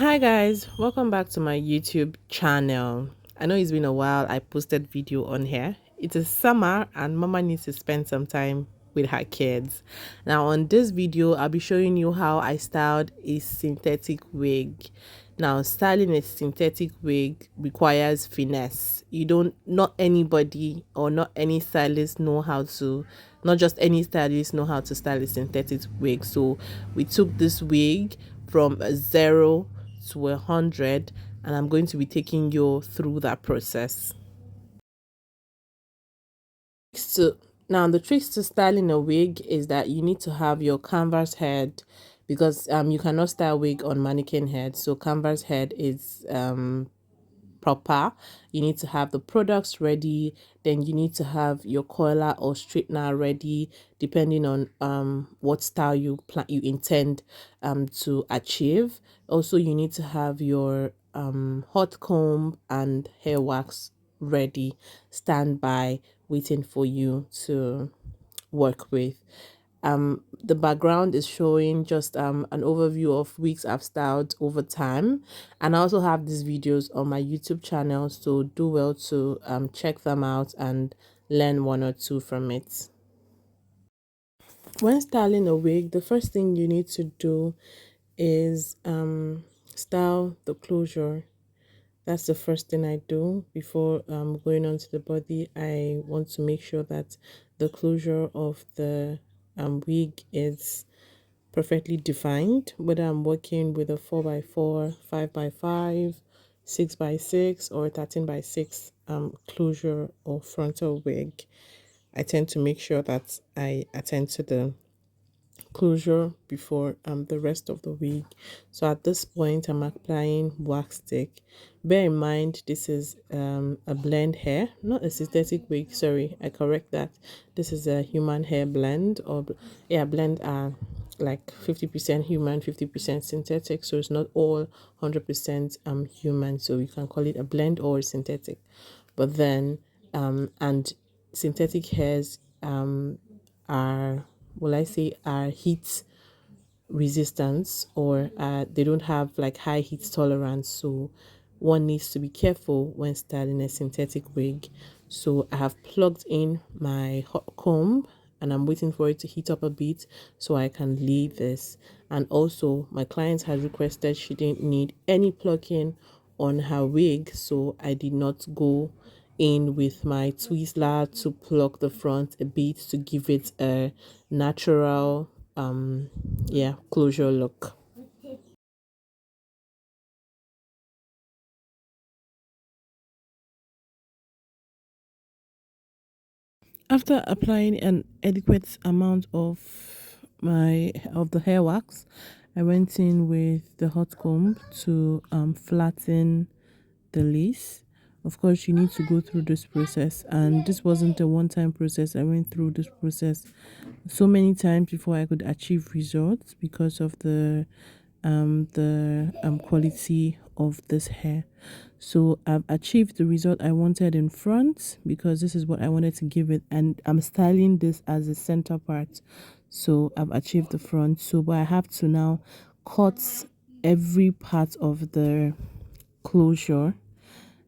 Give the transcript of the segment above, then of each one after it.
Hi guys, welcome back to my YouTube channel. I know it's been a while I posted video on here. It is summer and mama needs to spend some time with her kids. Now on this video, I'll be showing you how I styled a synthetic wig. Now styling a synthetic wig requires finesse. Not anybody or not any stylist know how to, not just any stylist know how to style a synthetic wig. So we took this wig from a 0 to 100, and I'm going to be taking you through that process. So now the tricks to styling a wig is that you need to have your canvas head, because you cannot style wig on mannequin head. So canvas head is proper. You need to have the products ready, then you need to have your coiler or straightener ready, depending on what style you intend to achieve. Also, you need to have your hot comb and hair wax ready, standby, waiting for you to work with. The background is showing just an overview of wigs I've styled over time, and I also have these videos on my YouTube channel, so do well to check them out and learn one or two from it. When styling a wig, the first thing you need to do is style the closure. That's the first thing I do before going on to the body. I want to make sure that the closure of the wig is perfectly defined, whether I'm working with a 4x4, 5x5, 6x6, or 13x6 closure or frontal wig. I tend to make sure that I attend to the closure before the rest of the wig. So at this point I'm applying wax stick. Bear in mind this is a blend hair, not a synthetic wig. Sorry, I correct that. This is a human hair blend, or yeah, blend like 50% human, 50% synthetic, so it's not all 100% human, so you can call it a blend or a synthetic. But then and synthetic hairs are, will I say, are heat resistance, or they don't have like high heat tolerance, so one needs to be careful when styling a synthetic wig. So I have plugged in my hot comb and I'm waiting for it to heat up a bit so I can lay this. And also my client has requested she didn't need any plucking on her wig, so I did not go in with my Twizzler to pluck the front a bit to give it a natural yeah, closure look. After applying an adequate amount of the hair wax, I went in with the hot comb to flatten the lace. Of course, you need to go through this process, and this wasn't a one-time process. I went through this process so many times before I could achieve results because of the quality of this hair. So I've achieved the result I wanted in front because this is what I wanted to give it, and I'm styling this as a center part. So I've achieved the front, so but I have to now cut every part of the closure.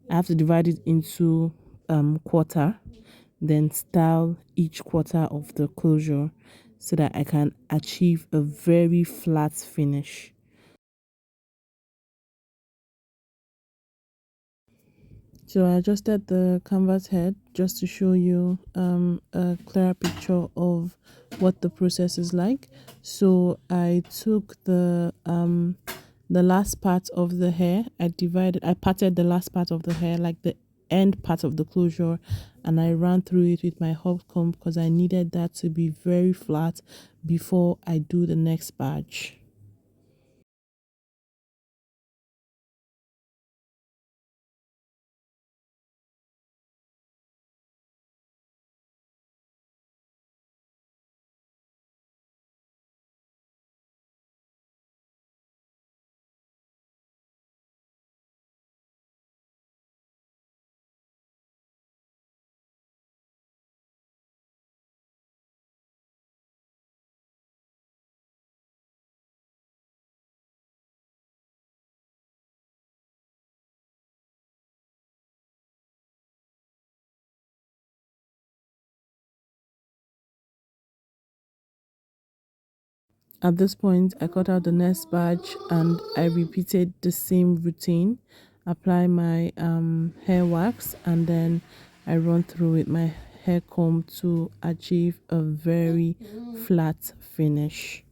I have to divide it into quarter, then style each quarter of the closure so that I can achieve a very flat finish. So I adjusted the canvas head just to show you a clearer picture of what the process is like. So I took the last part of the hair, I parted the last part of the hair, like the end part of the closure, and I ran through it with my hot comb because I needed that to be very flat before I do the next batch. At this point, I cut out the next batch and I repeated the same routine. Apply my hair wax and then I run through with my hair comb to achieve a very flat finish.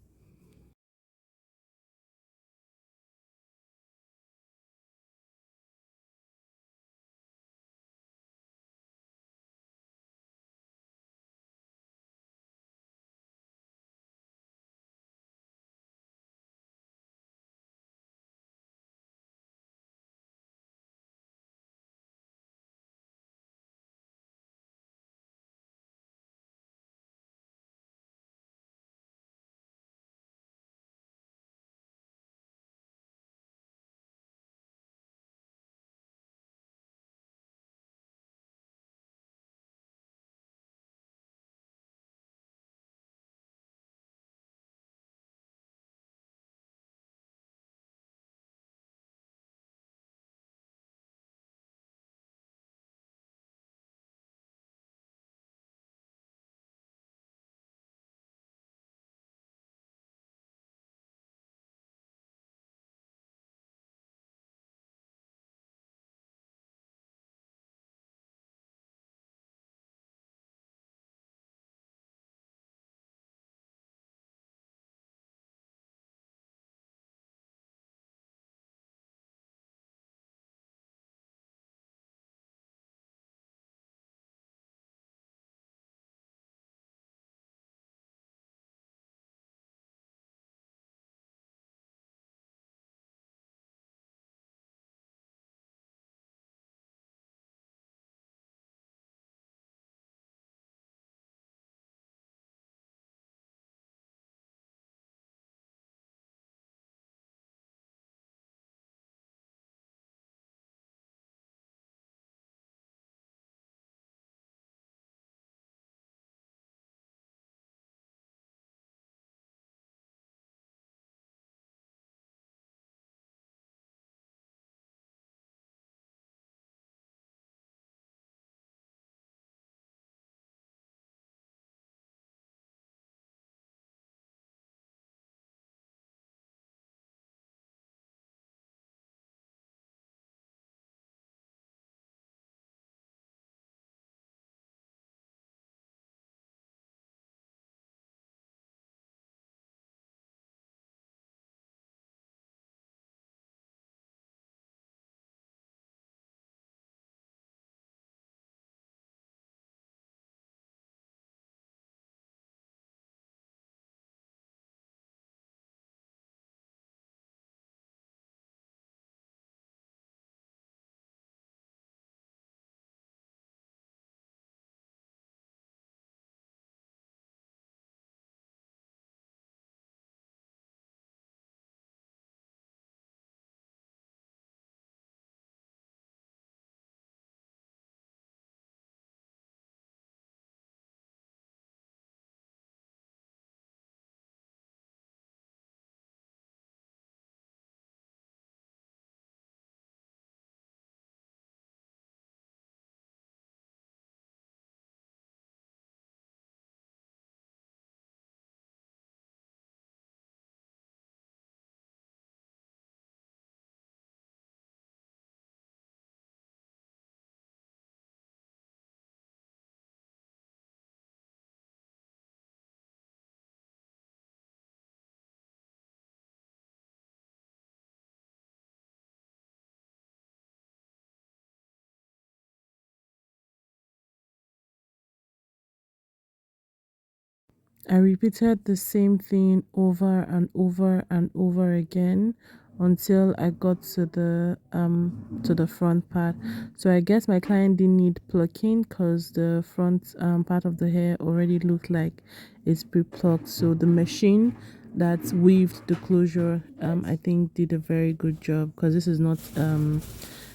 I repeated the same thing over and over and over again until I got to the front part. So I guess my client didn't need plucking because the front part of the hair already looked like it's pre-plucked. So the machine that weaved the closure I think did a very good job because this is not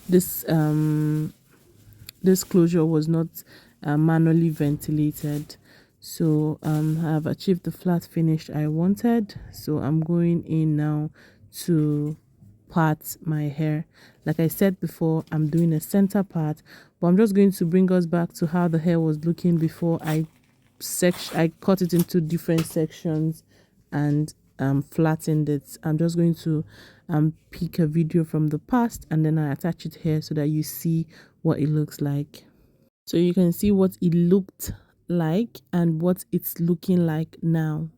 this this closure was not manually ventilated. So I've achieved the flat finish I wanted, so I'm going in now to part my hair. Like I said before, I'm doing a center part, but I'm just going to bring us back to how the hair was looking before I cut it into different sections and flattened it. I'm just going to pick a video from the past and then I attach it here so that you see what it looks like. So you can see what it looked like and what it's looking like now.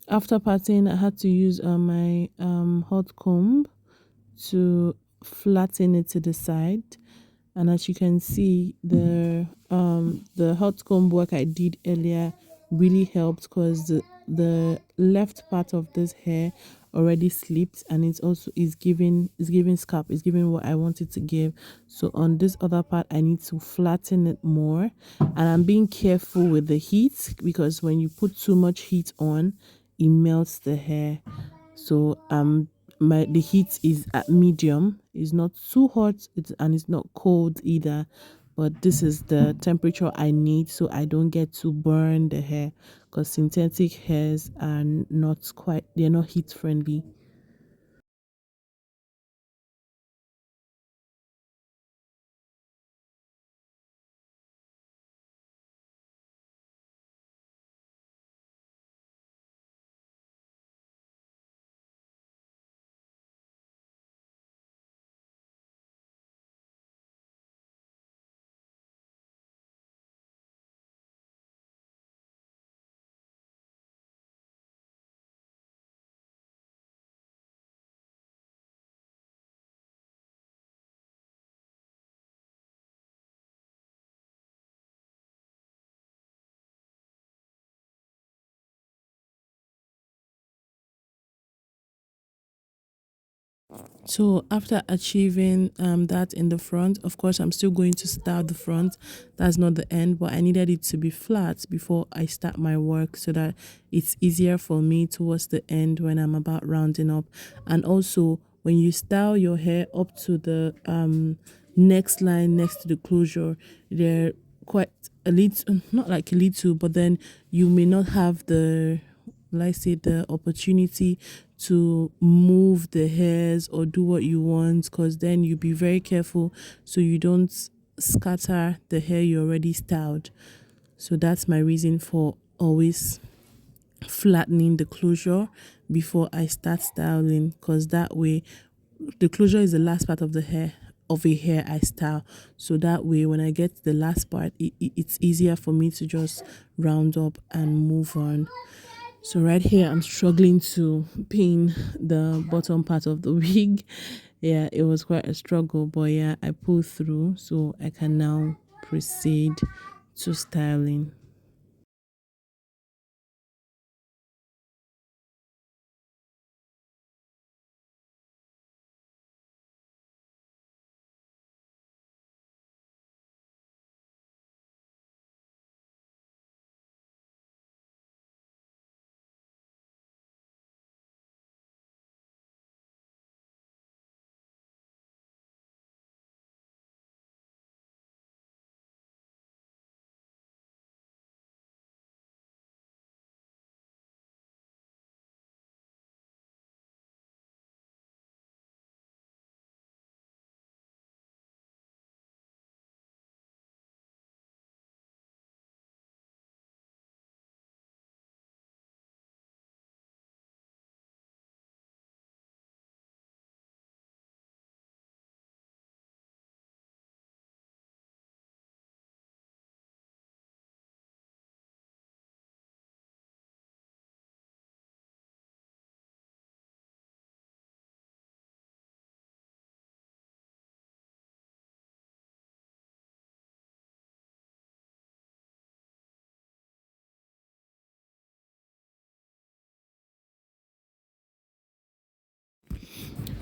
After parting, I had to use my hot comb to flatten it to the side, and as you can see, the hot comb work I did earlier really helped because the left part of this hair already slipped, and it's also is giving scalp, is giving what I wanted to give. So on this other part I need to flatten it more, and I'm being careful with the heat because when you put too much heat on, it melts the hair. So the heat is at medium. It's not too hot, and it's not cold either, but this is the temperature I need so I don't get to burn the hair, because synthetic hairs are not quite, they're not heat friendly. So after achieving that in the front, of course, I'm still going to start the front. That's not the end, but I needed it to be flat before I start my work so that it's easier for me towards the end when I'm about rounding up. And also, when you style your hair up to the next line next to the closure, they're quite a little, not like a little, but then you may not have the, let's say, the opportunity to move the hairs or do what you want, because then you be very careful so you don't scatter the hair you already styled. So that's my reason for always flattening the closure before I start styling, because that way the closure is the last part of the hair of a hair I style. So that way when I get to the last part, it's easier for me to just round up and move on. So right here, I'm struggling to pin the bottom part of the wig. Yeah, it was quite a struggle, but yeah, I pulled through, so I can now proceed to styling.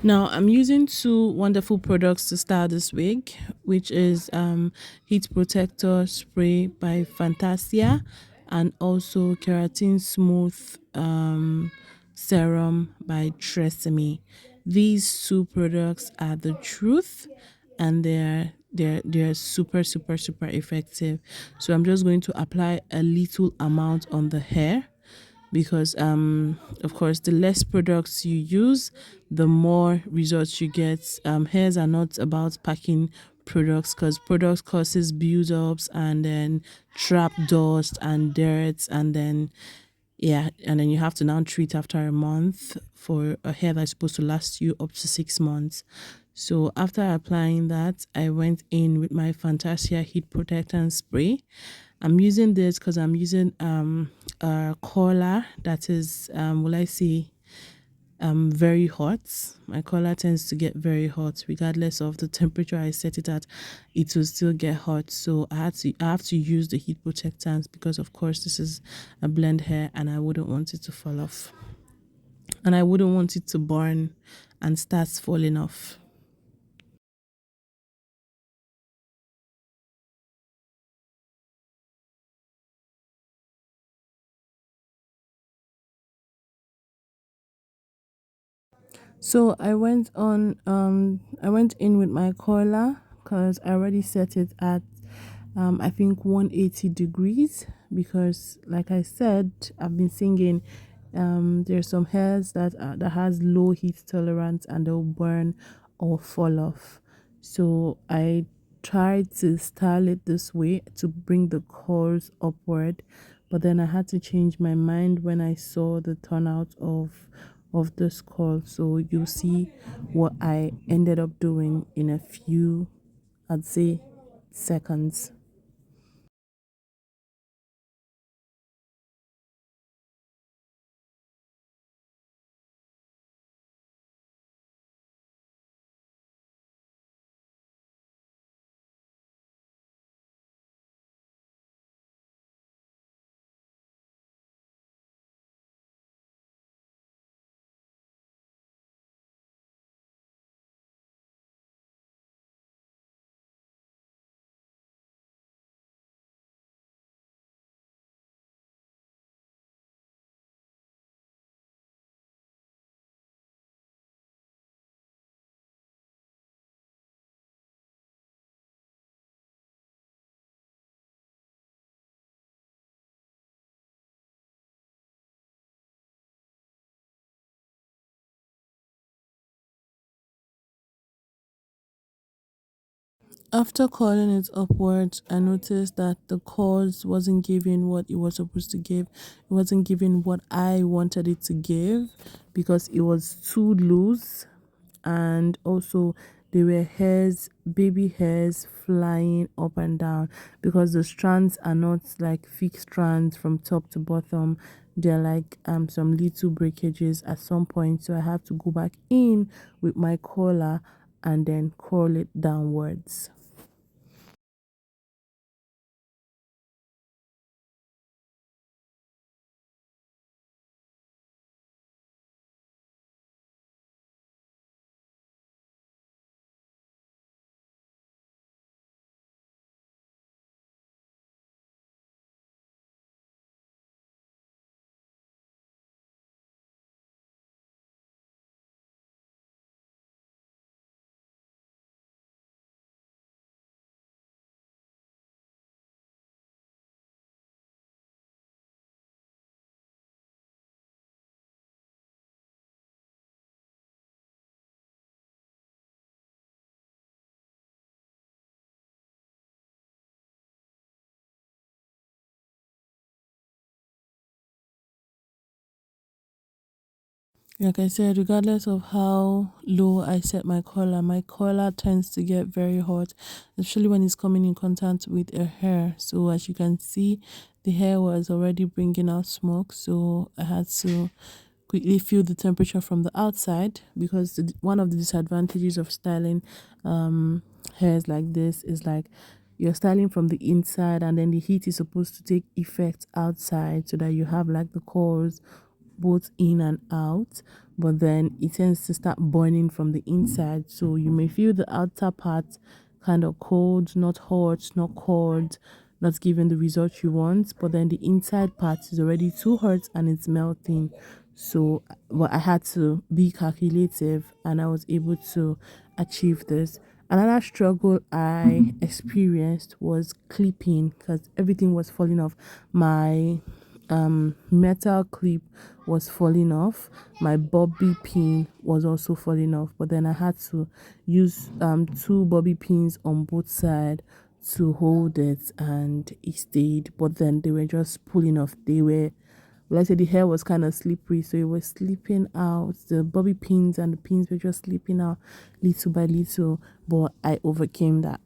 Now I'm using two wonderful products to style this wig, which is Heat Protector Spray by Fantasia and also Keratin Smooth Serum by Tresemme. These two products are the truth, and they're super effective. So I'm just going to apply a little amount on the hair because of course the less products you use, the more results you get. Hairs are not about packing products because products causes build-ups and then trap dust and dirt, and then yeah, and then you have to now treat after a month for a hair that's supposed to last you up to 6 months. So after applying that, I went in with my Fantasia heat protectant spray. I'm using this because I'm using a collar that is will I say very hot. My collar tends to get very hot regardless of the temperature I set it at. It will still get hot, so I have to use the heat protectant because of course this is a blend hair and I wouldn't want it to fall off, and I wouldn't want it to burn and start falling off. So I went in with my collar because I already set it at I think 180 degrees, because like I said, I've been singing there's some hairs that has low heat tolerance and they'll burn or fall off. So I tried to style it this way to bring the curls upward, but then I had to change my mind when I saw the turnout of this curl. So you'll see what I ended up doing in a few, I'd say, seconds. After calling it upwards, I noticed that the chords wasn't giving what it was supposed to give. It wasn't giving what I wanted it to give because it was too loose, and also there were hairs, baby hairs flying up and down because the strands are not like fixed strands from top to bottom. They're like some little breakages at some point. So I have to go back in with my collar and then curl it downwards. Like I said, regardless of how low I set my collar tends to get very hot, especially when it's coming in contact with a hair. So as you can see, the hair was already bringing out smoke, so I had to quickly feel the temperature from the outside, because one of the disadvantages of styling hairs like this is like you're styling from the inside and then the heat is supposed to take effect outside so that you have like the curls both in and out, but then it tends to start burning from the inside. So you may feel the outer part kind of cold, not hot, not cold, not giving the result you want, but then the inside part is already too hot and it's melting. So, but I had to be calculative and I was able to achieve this. Another struggle I experienced was clipping because everything was falling off. My metal clip was falling off, my bobby pin was also falling off, but then I had to use two bobby pins on both sides to hold it and it stayed, but then they were just pulling off. They were, like I said, the hair was kind of slippery, so it was slipping out. The bobby pins and the pins were just slipping out little by little, but I overcame that.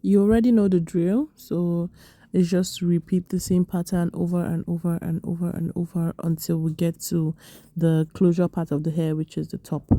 You already know the drill, so it's just repeat the same pattern over and over and over and over until we get to the closure part of the hair, which is the top.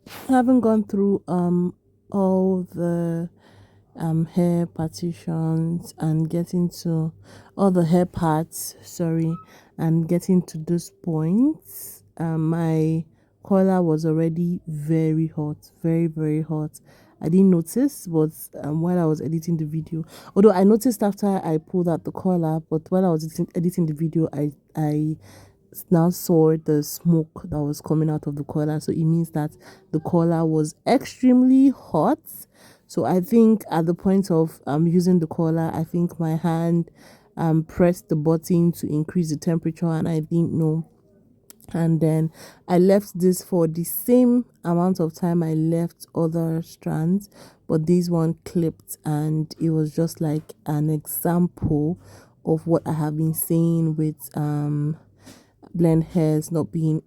I haven't gone through all the hair partitions and getting to all the hair parts, sorry, and getting to those points. My collar was already very hot, very, very hot. I didn't notice, but while I was editing the video, although I noticed after I pulled out the collar, but while I was editing the video, I now saw the smoke that was coming out of the collar. So it means that the collar was extremely hot. So I think at the point of using the collar, I think my hand pressed the button to increase the temperature, and I didn't know. And then I left this for the same amount of time I left other strands, but this one clipped, and it was just like an example of what I have been saying with blend hairs not being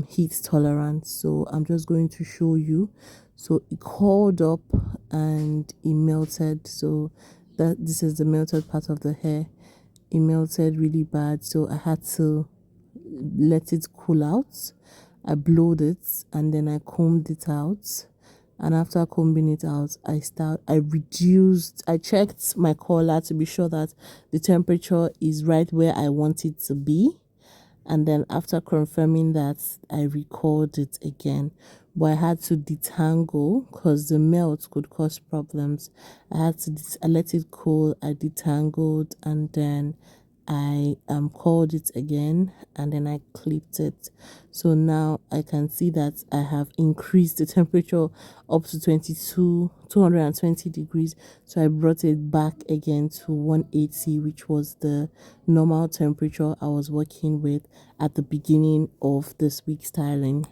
heat tolerant. So I'm just going to show you. So it curled up and it melted. So that this is the melted part of the hair. It melted really bad, so I had to let it cool out. I blowed it and then I combed it out. And after combing it out, I checked my collar to be sure that the temperature is right where I want it to be. And then after confirming that, I recalled it again, but I had to detangle because the melt could cause problems. I let it cool, I detangled, and then I called it again, and then I clipped it. So now I can see that I have increased the temperature up to 220 degrees. So I brought it back again to 180, which was the normal temperature I was working with at the beginning of this week's styling.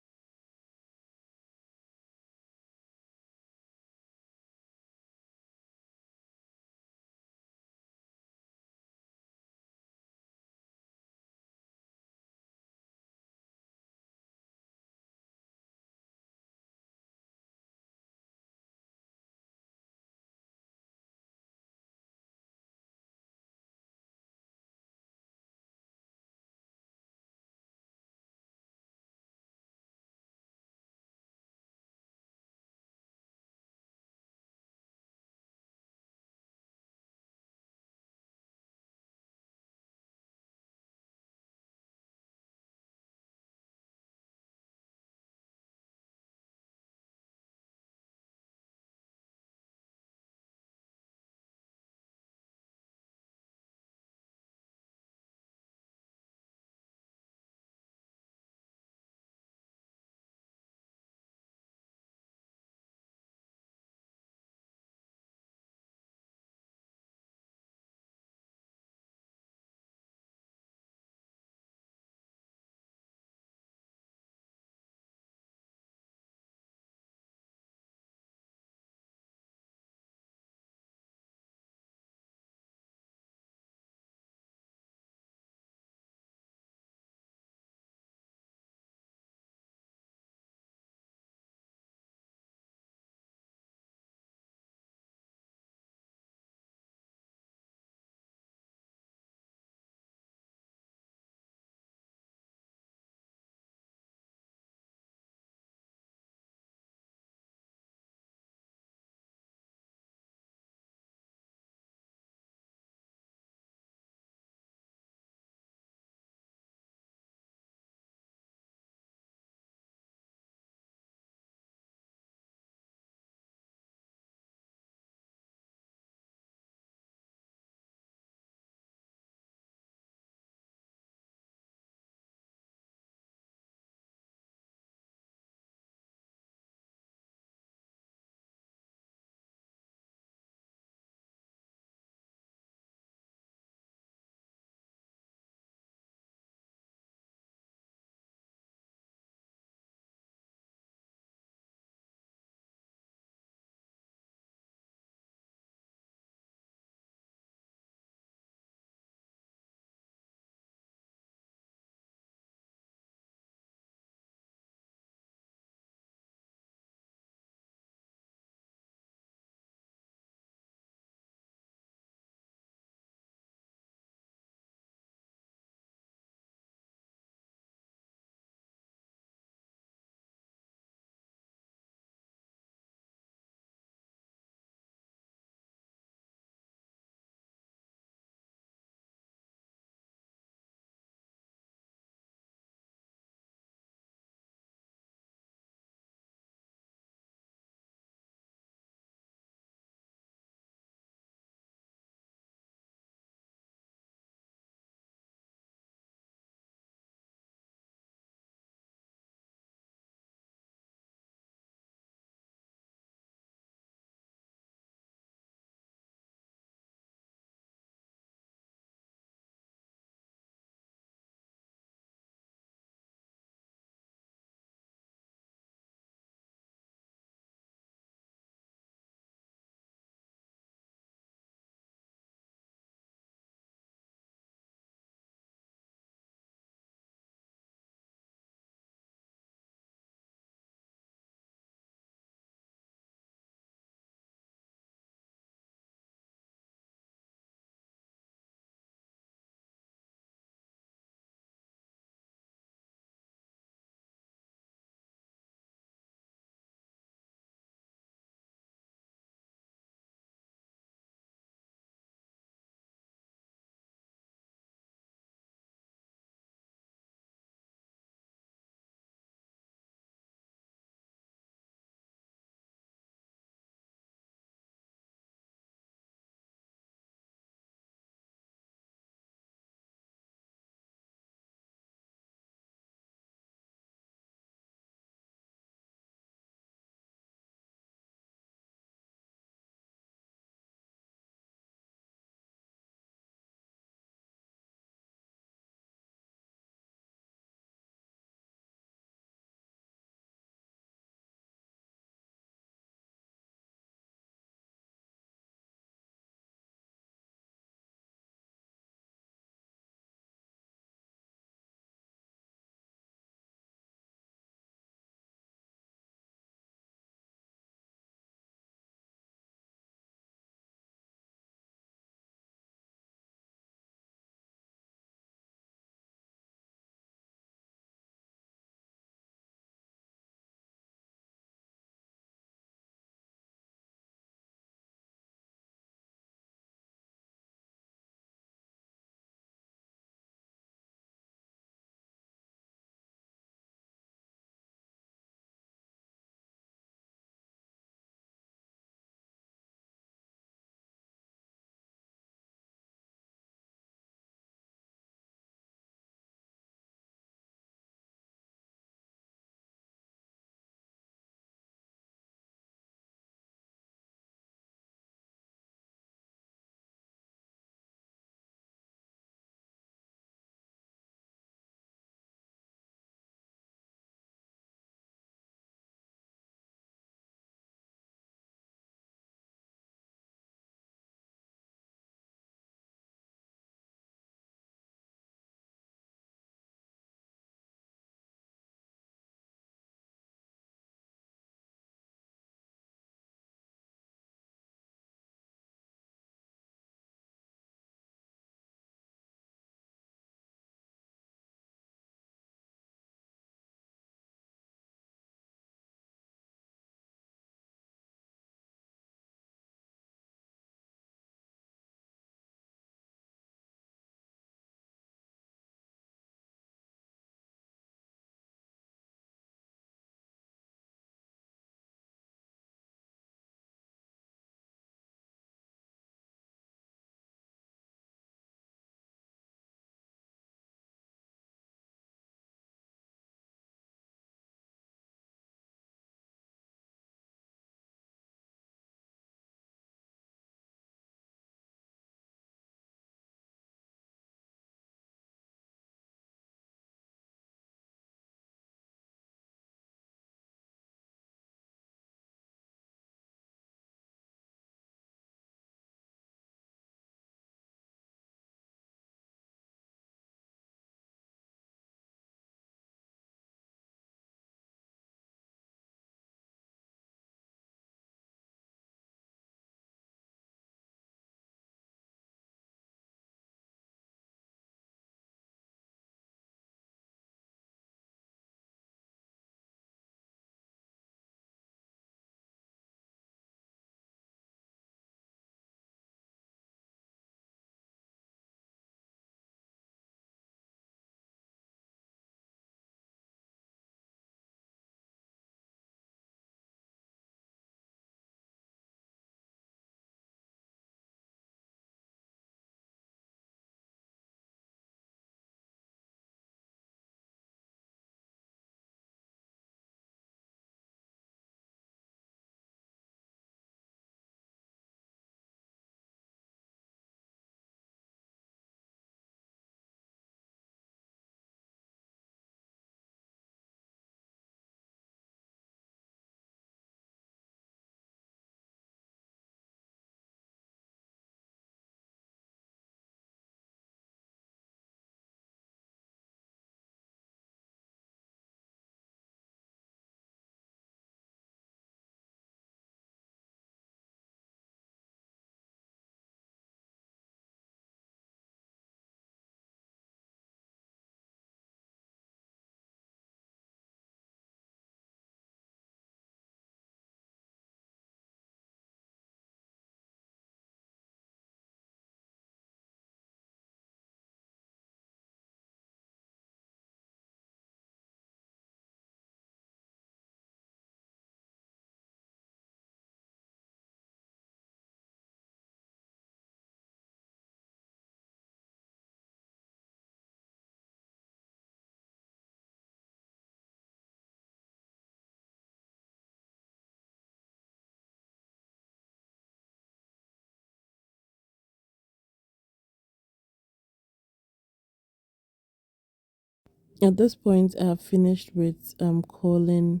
At this point, I have finished with curling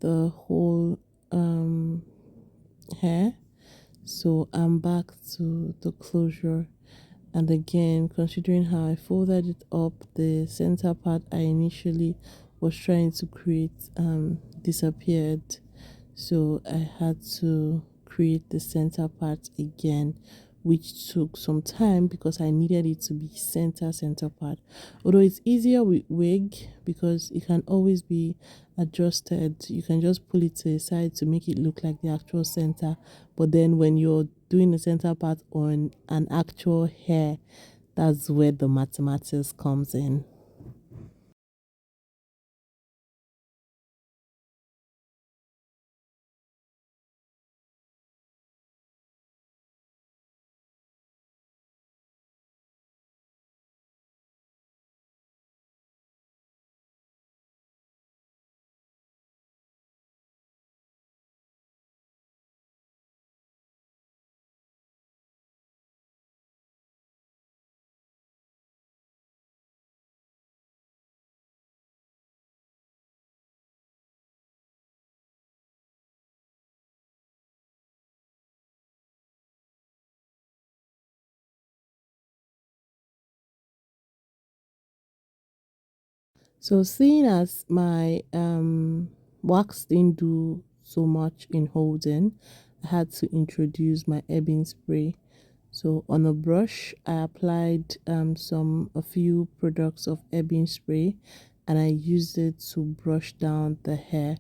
the whole um hair, so I'm back to the closure. And again, considering how I folded it up, the center part I initially was trying to create disappeared. So I had to create the center part again, which took some time because I needed it to be center part. Although it's easier with wig because it can always be adjusted. You can just pull it to the side to make it look like the actual center. But then when you're doing the center part on an actual hair, that's where the mathematics comes in. So seeing as my wax didn't do so much in holding, I had to introduce my ebbing spray. So on a brush, I applied a few products of ebbing spray, and I used it to brush down the hair.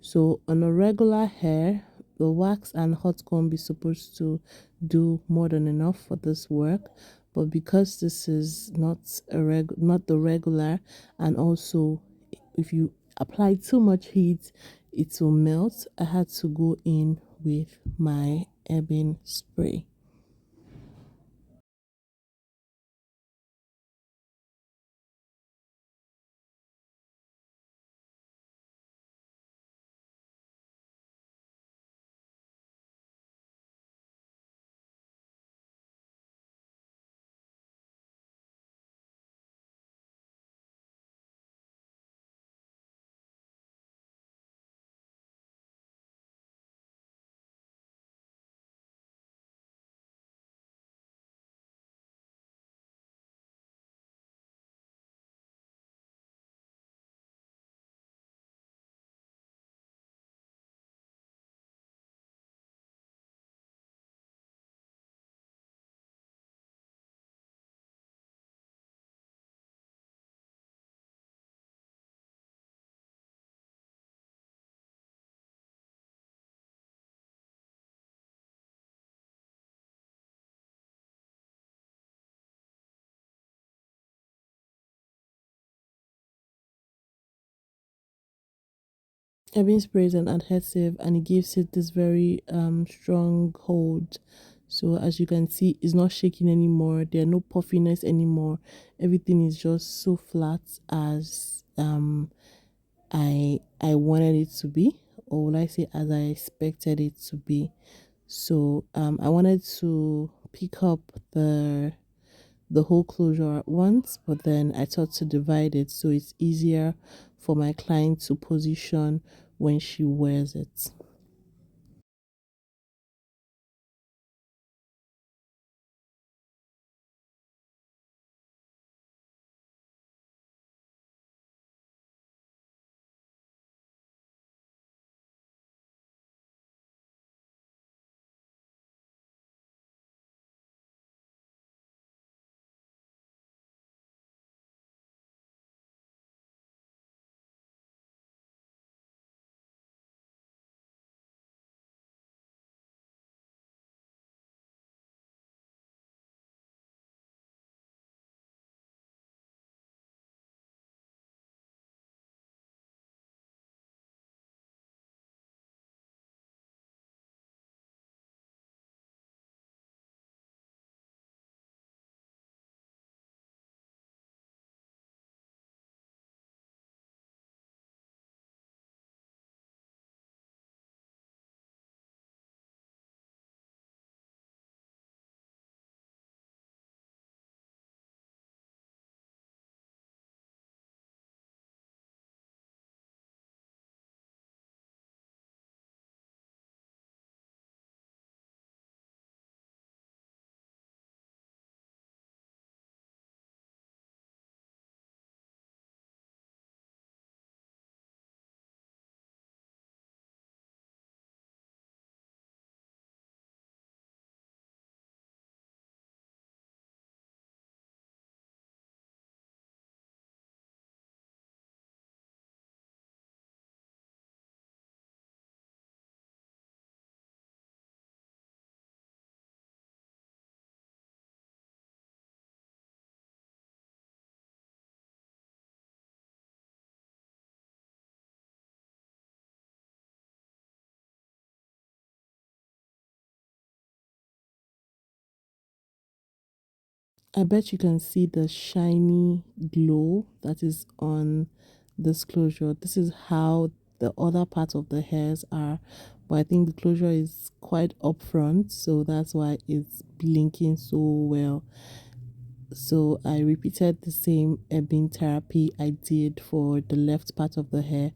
So on a regular hair, the wax and hot comb is supposed to do more than enough for this work, but because this is not the regular, and also if you apply too much heat, it will melt. I had to go in with my ebbing spray. Ebbing spray is an adhesive and it gives it this very strong hold. So as you can see, it's not shaking anymore. There are no puffiness anymore. Everything is just so flat as I wanted it to be, or would I say as I expected it to be. So I wanted to pick up the whole closure at once, but then I thought to divide it so it's easier for my client to position when she wears it. I bet you can see the shiny glow that is on this closure. This is how the other parts of the hairs are, but I think the closure is quite upfront, so that's why it's blinking so well. So I repeated the same ebbing therapy I did for the left part of the hair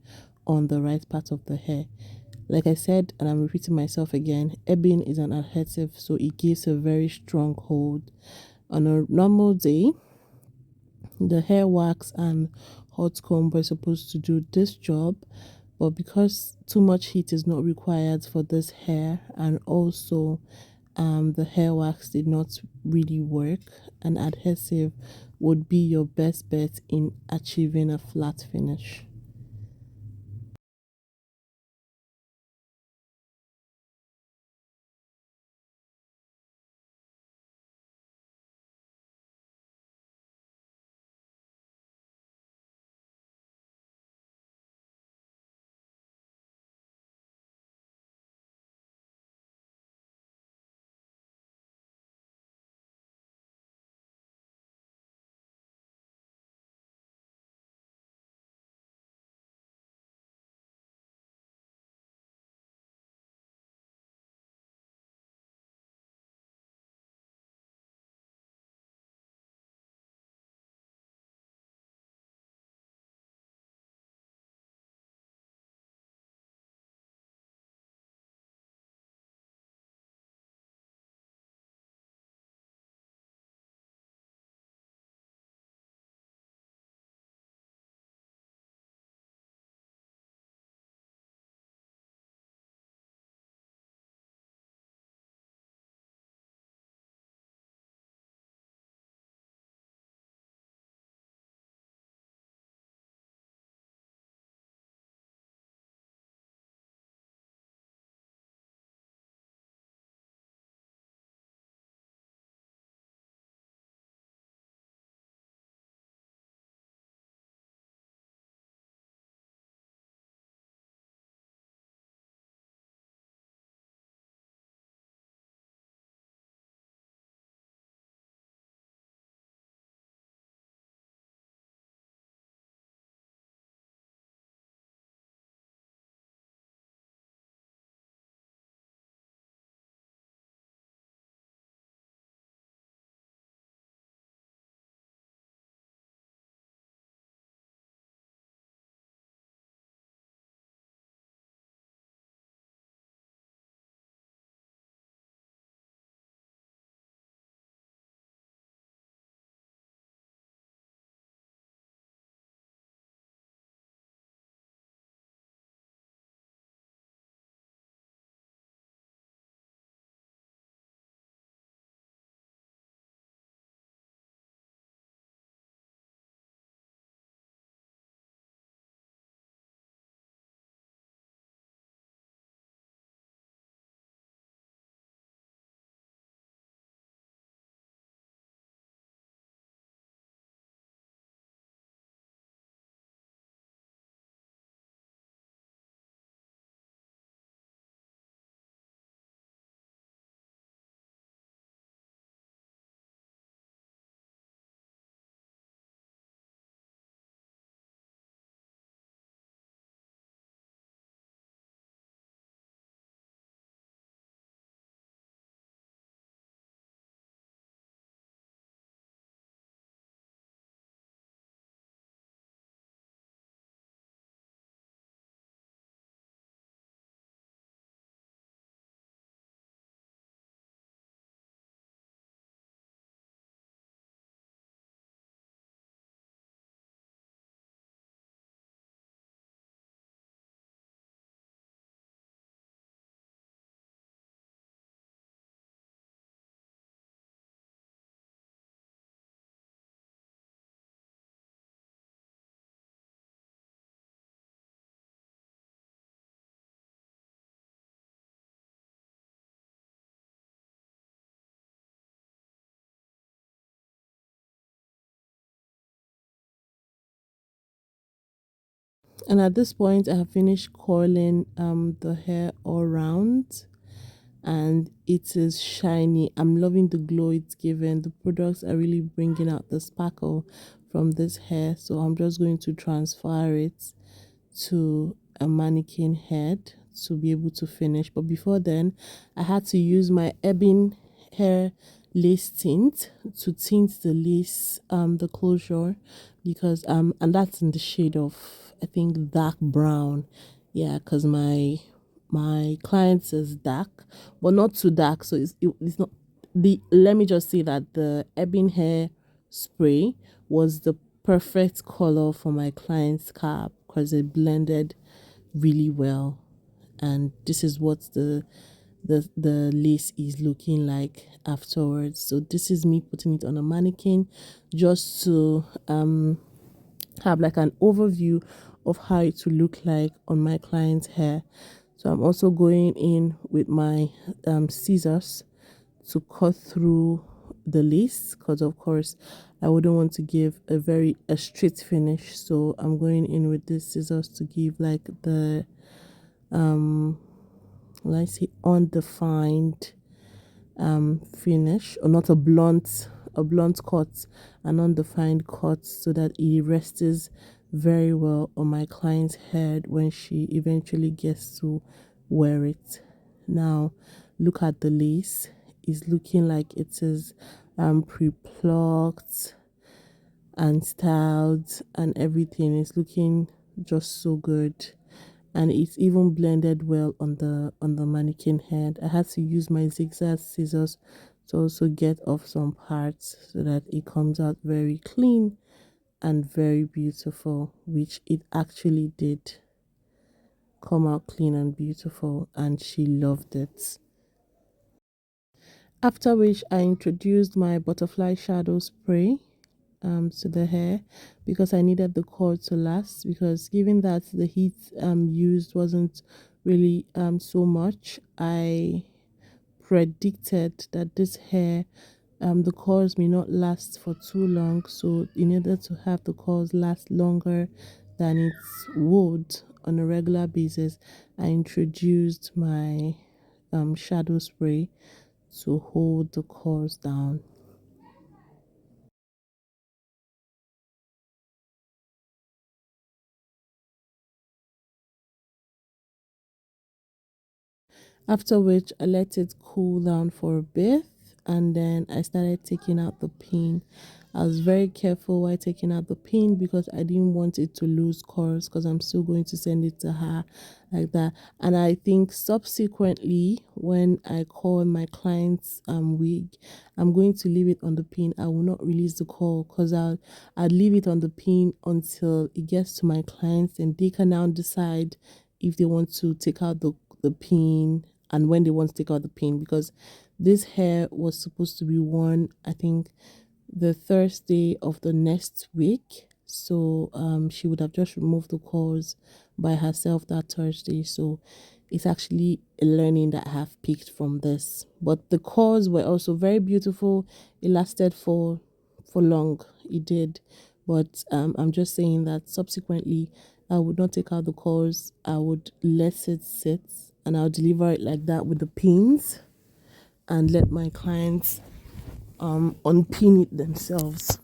on the right part of the hair. Like I said, and I'm repeating myself again, ebbing is an adhesive, so it gives a very strong hold. On a normal day, the hair wax and hot comb were supposed to do this job, but because too much heat is not required for this hair, and also the hair wax did not really work, an adhesive would be your best bet in achieving a flat finish. And at this point, I have finished coiling the hair all round. and it is shiny. I'm loving the glow it's given. The products are really bringing out the sparkle from this hair, so I'm just going to transfer it to a mannequin head to be able to finish. But before then, I had to use my Ebin hair lace tint to tint the lace, the closure, because and that's in the shade of, I think, dark brown. Yeah, because my client is dark, but not too dark, so it's not the, let me just say that the Ebin hair spray was the perfect color for my client's scalp because it blended really well. And this is what the lace is looking like afterwards. So this is me putting it on a mannequin just to have like an overview of how it will look like on my client's hair. So I'm also going in with my scissors to cut through the lace, because of course I wouldn't want to give a straight finish. So I'm going in with these scissors to give like the let's say undefined finish, or not a blunt cut, an undefined cut, so that it rests very well on my client's head when she eventually gets to wear it. Now look at the lace. It's looking like it is pre-plucked and styled, and everything is looking just so good, and it's even blended well on the mannequin head. I had to use my zigzag scissors to also get off some parts so that it comes out very clean and very beautiful, which it actually did come out clean and beautiful, and she loved it. After which I introduced my butterfly shadow spray to the hair, because I needed the curl to last, because given that the heat used wasn't really so much, I predicted that this hair the curls may not last for too long. So in order to have the curls last longer than it would on a regular basis, I introduced my shadow spray to hold the curls down. After which I let it cool down for a bit, and then I started taking out the pin. I was very careful while taking out the pin because I didn't want it to lose curls, because I'm still going to send it to her like that. And I think subsequently, when I call my client's wig, I'm going to leave it on the pin. I will not release the call, because I'll leave it on the pin until it gets to my clients, and they can now decide if they want to take out the pin, and when they want to take out the pin, because this hair was supposed to be worn, I think, the Thursday of the next week. So she would have just removed the curls by herself that Thursday. So it's actually a learning that I have picked from this. But the curls were also very beautiful. It lasted for long. It did. But I'm just saying that subsequently I would not take out the curls. I would let it sit, and I'll deliver it like that with the pins, and let my clients unpin it themselves.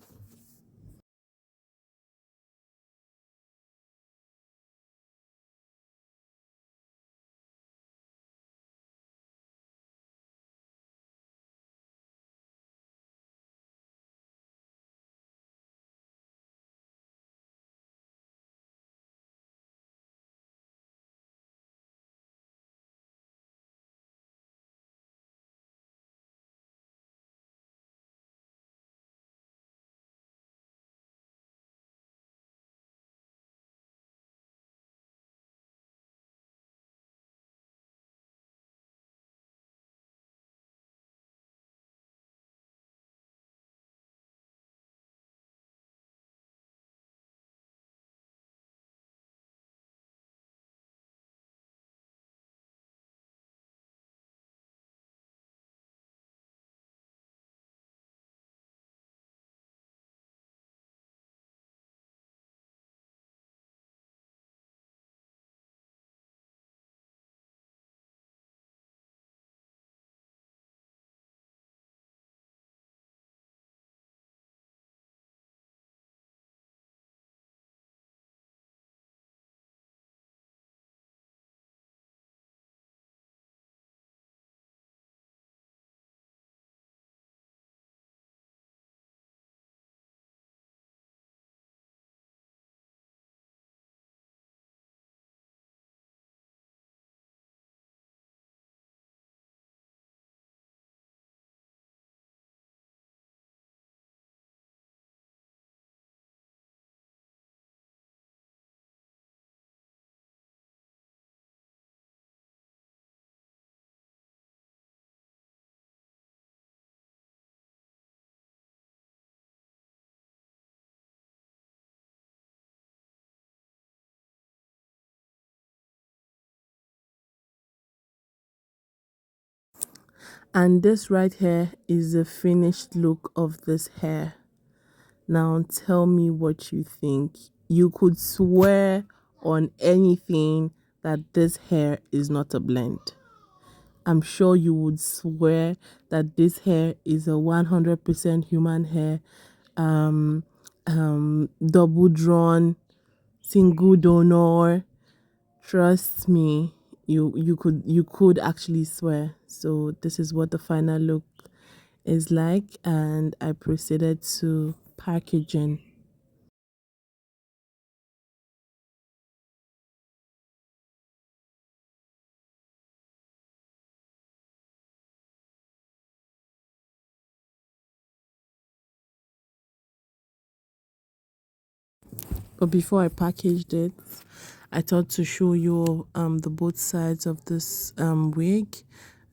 And this right here is the finished look of this hair. Now tell me what you think. You could swear on anything that this hair is not a blend. I'm sure you would swear that this hair is a 100% human hair, um, double drawn, single donor. Trust me, you could actually swear. So this is what the final look is like, and I proceeded to packaging. But before I packaged it, I thought to show you the both sides of this wig.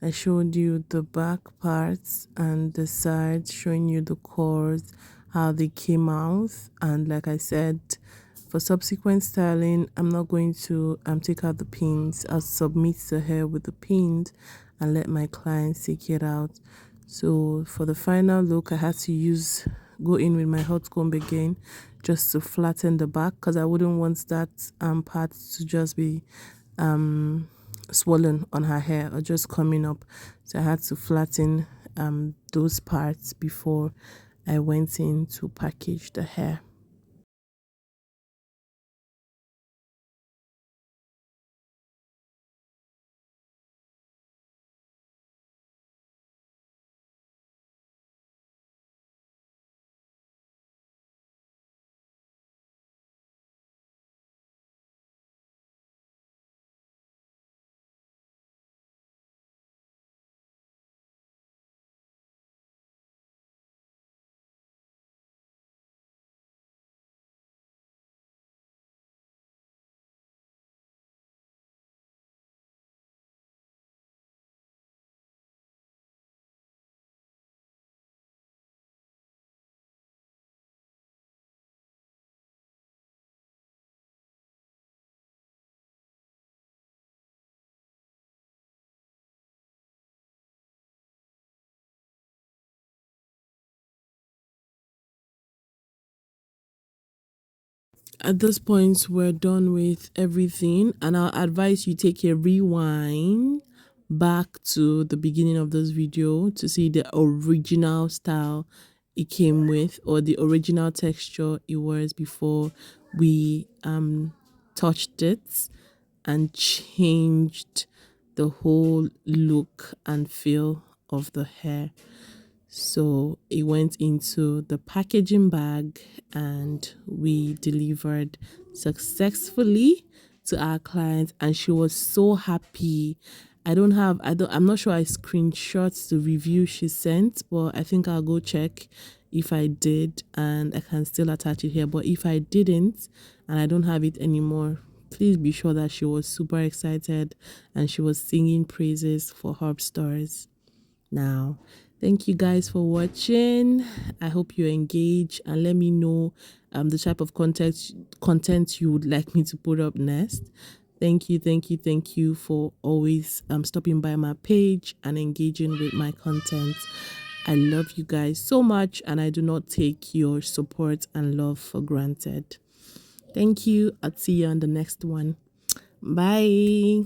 I showed you the back parts and the sides, showing you the cords, how they came out. And like I said, for subsequent styling, I'm not going to take out the pins. I'll submit the hair with the pins and let my clients take it out. So for the final look, I had to go in with my hot comb again, just to flatten the back, because I wouldn't want that part to just be swollen on her hair or just coming up. So I had to flatten those parts before I went in to package the hair. At this point, we're done with everything, and I'll advise you take a rewind back to the beginning of this video to see the original style it came with, or the original texture it was before we touched it and changed the whole look and feel of the hair. So it went into the packaging bag and we delivered successfully to our client, and she was so happy. I'm not sure I screenshot the review she sent, but I think I'll go check if I did, and I can still attach it here. But if I didn't and I don't have it anymore, please be sure that she was super excited and she was singing praises for Herb Stars. Now, thank you guys for watching. I hope you engage and let me know the type of content you would like me to put up next. Thank you for always stopping by my page and engaging with my content. I love you guys so much, and I do not take your support and love for granted. Thank you. I'll see you on the next one. Bye.